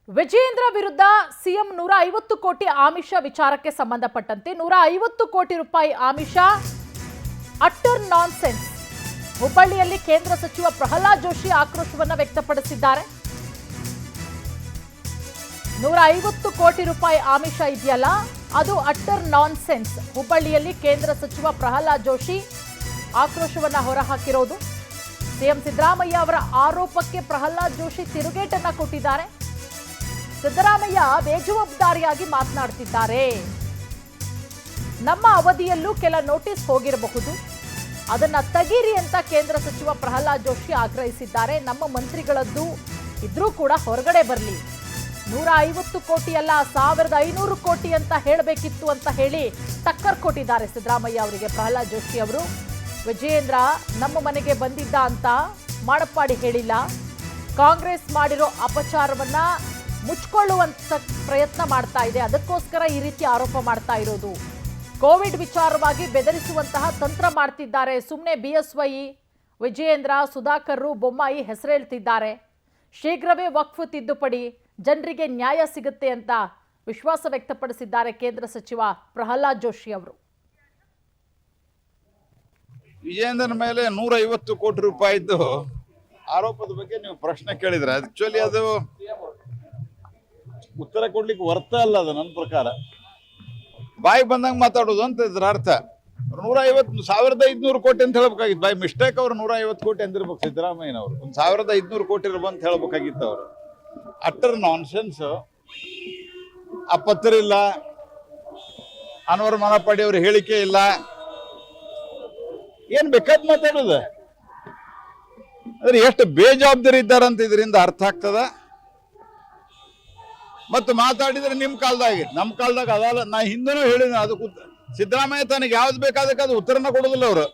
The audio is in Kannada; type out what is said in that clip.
ವಿಜಯೇಂದ್ರ ವಿರುದ್ಧ ಸಿಎಂ 150 ಕೋಟಿ ಆಮಿಷ ವಿಚಾರಕ್ಕೆ ಸಂಬಂಧಪಟ್ಟಂತೆ 150 ಕೋಟಿ ರೂಪಾಯಿ ಆಮಿಷ ಅಟ್ಟರ್ ನಾನ್ಸೆನ್ಸ್. ಹುಬ್ಬಳ್ಳಿಯಲ್ಲಿ ಕೇಂದ್ರ ಸಚಿವ ಪ್ರಹ್ಲಾದ್ ಜೋಶಿ ಆಕ್ರೋಶವನ್ನು ವ್ಯಕ್ತಪಡಿಸಿದ್ದಾರೆ. 150 ಕೋಟಿ ರೂಪಾಯಿ ಆಮಿಷ ಇದೆಯಲ್ಲ, ಅದು ಅಟ್ಟರ್ ನಾನ್ಸೆನ್ಸ್. ಹುಬ್ಬಳ್ಳಿಯಲ್ಲಿ ಕೇಂದ್ರ ಸಚಿವ ಪ್ರಹ್ಲಾದ್ ಜೋಶಿ ಆಕ್ರೋಶವನ್ನ ಹೊರಹಾಕಿರೋದು. ಸಿಎಂ ಸಿದ್ದರಾಮಯ್ಯ ಅವರ ಆರೋಪಕ್ಕೆ ಪ್ರಹ್ಲಾದ್ ಜೋಶಿ ತಿರುಗೇಟನ್ನ ಕೊಟ್ಟಿದ್ದಾರೆ. ಸಿದ್ದರಾಮಯ್ಯ ಬೇಜವಾಬ್ದಾರಿಯಾಗಿ ಮಾತನಾಡ್ತಿದ್ದಾರೆ. ನಮ್ಮ ಅವಧಿಯಲ್ಲೂ ಕೆಲ ನೋಟಿಸ್ ಹೋಗಿರಬಹುದು, ಅದನ್ನ ತೆಗೀರಿ ಅಂತ ಕೇಂದ್ರ ಸಚಿವ ಪ್ರಹ್ಲಾದ್ ಜೋಶಿ ಆಗ್ರಹಿಸಿದ್ದಾರೆ. ನಮ್ಮ ಮಂತ್ರಿಗಳದ್ದು ಇದ್ರೂ ಕೂಡ ಹೊರಗಡೆ ಬರಲಿ, 150 ಕೋಟಿ ಅಲ್ಲ 1500 ಕೋಟಿ ಅಂತ ಹೇಳಬೇಕಿತ್ತು ಅಂತ ಹೇಳಿ ಟಕ್ಕರ್ ಕೊಟ್ಟಿದ್ದಾರೆ ಸಿದ್ದರಾಮಯ್ಯ ಅವರಿಗೆ ಪ್ರಹ್ಲಾದ್ ಜೋಶಿ ಅವರು. ವಿಜಯೇಂದ್ರ ನಮ್ಮ ಮನೆಗೆ ಬಂದಿದ್ದ ಅಂತ ಮಾಡಪ್ಪಾಡಿ ಹೇಳಿಲ್ಲ. ಕಾಂಗ್ರೆಸ್ ಮಾಡಿರೋ ಅಪಚಾರವನ್ನ ಮುಚ್ಕೊಳ್ಳುವಂತ ಪ್ರಯತ್ನ ಮಾಡ್ತಾ ಇದೆ, ಅದಕ್ಕೋಸ್ಕರ ಈ ರೀತಿ ಆರೋಪ ಮಾಡ್ತಾ ಇರೋದು. ಕೋವಿಡ್ ವಿಚಾರವಾಗಿ ಬೆದರಿಸುವಂತಹ ತಂತ್ರ ಮಾಡ್ತಿದ್ದಾರೆ. ಸುಮ್ಮನೆ ಬಿಎಸ್ವೈ, ವಿಜಯೇಂದ್ರ, ಸುಧಾಕರ್, ಬೊಮ್ಮಾಯಿ ಹೆಸರೇಳ್ತಿದ್ದಾರೆ. ಶೀಘ್ರವೇ ವಕ್ಫ್ ತಿದ್ದುಪಡಿ, ಜನರಿಗೆ ನ್ಯಾಯ ಸಿಗುತ್ತೆ ಅಂತ ವಿಶ್ವಾಸ ವ್ಯಕ್ತಪಡಿಸಿದ್ದಾರೆ ಕೇಂದ್ರ ಸಚಿವ ಪ್ರಹ್ಲಾದ್ ಜೋಶಿ ಅವರು. ವಿಜಯೇಂದ್ರನ ಮೇಲೆ 150 ಕೋಟಿ ರೂಪಾಯಿದ್ದು ಆರೋಪದ ಬಗ್ಗೆ ನೀವು ಪ್ರಶ್ನೆ ಕೇಳಿದ್ರೆ ಆಕ್ಚುಲಿ ಅದು ಉತ್ತರ ಕೊಡ್ಲಿಕ್ಕೆ ವರ್ತ ಅಲ್ಲ. ಅದು ನನ್ನ ಪ್ರಕಾರ ಬಾಯಿ ಬಂದಂಗೆ ಮಾತಾಡೋದು ಅಂತ ಇದ್ರ ಅರ್ಥ. 1500 ಕೋಟಿ ಅಂತ ಹೇಳ್ಬೇಕಾಗಿತ್ತು. ಬೈ ಮಿಸ್ಟೇಕ್ ಅವ್ರು 150 ಕೋಟಿ ಅಂದಿರ್ಬೇಕು ಸಿದ್ದರಾಮಯ್ಯನವರು. 1500 ಕೋಟಿ ಅಂತ ಹೇಳ್ಬೇಕಾಗಿತ್ತು ಅವರು. Utter nonsense. ಆ ಪತ್ರ ಇಲ್ಲ, ಅನ್ವರ್ ಮನಪಾಡಿ ಅವ್ರ ಹೇಳಿಕೆ ಇಲ್ಲ, ಏನ್ ಬೇಕಾದ್ ಮಾತಾಡೋದು. ಅಂದ್ರೆ ಎಷ್ಟು ಬೇಜವಾಬ್ದಾರಿ ಇದ್ದಾರಂತ ಇದರಿಂದ ಅರ್ಥ ಆಗ್ತದ. ಮತ್ತು ಮಾತಾಡಿದ್ರೆ ನಿಮ್ಮ ಕಾಲದಾಗ, ನಮ್ಮ ಕಾಲದಾಗ ಅದಲ್ಲ. ನಾ ಹಿಂದನೂ ಹೇಳಿದ, ಅದಕ್ಕೆ ಸಿದ್ದರಾಮಯ್ಯ ತನಗೆ ಯಾವ್ದು ಬೇಕಾದಕ್ಕೆ ಅದು ಉತ್ತರನ ಕೊಡೋದಿಲ್ಲ ಅವರು.